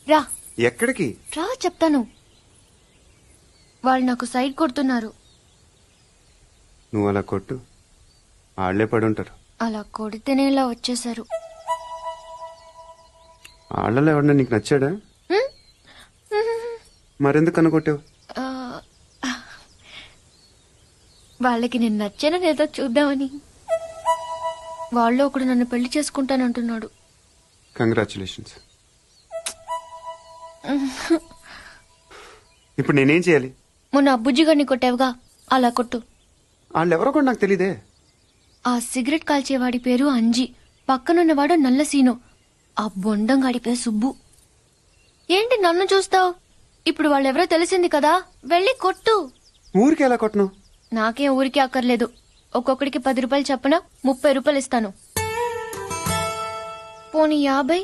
రా ఎక్కడికి? రా చెప్తాను. వాళ్ళు నాకు సైడ్ కొడుతున్నారు. నువ్వు అలా కొట్టు, ఆళ్లే పడుంటారు. అలా కొడితేనే ఇలా వచ్చేసారు. ఆళ్లలో ఎవడన్నా నీకు నచ్చాడా? మరెందుకు అనుకొట్టావు? ఆ, వాళ్ళకి నేను నచ్చానని ఏదో చూద్దామని. వాళ్ళు ఒకడు నన్ను పెళ్లి చేసుకుంటానంటున్నాడు. కంగ్రాచులేషన్స్. ఇప్పుడు నేనేం చేయాలి? మొన్న బుజ్జిగాడిని కొట్టావుగా, అలా కొట్టు. వాళ్ళెవరో కూడా నాకు తెలీదే. ఆ సిగరెట్ కాల్చేవాడి పేరు అంజి, పక్కనున్నవాడు నల్ల సీను, ఆ బొండంగాడి పేరు సుబ్బు. ఏంటి నన్ను చూస్తావు? ఇప్పుడు వాళ్ళెవరో తెలిసింది కదా, వెళ్ళి కొట్టు. ఊరికి ఎలా కొట్టను? నాకేం ఊరికే అక్కర్లేదు. ఒక్కొక్కడికి 10 రూపాయలు చప్పున 30 రూపాయలు ఇస్తాను. పోనీ 50?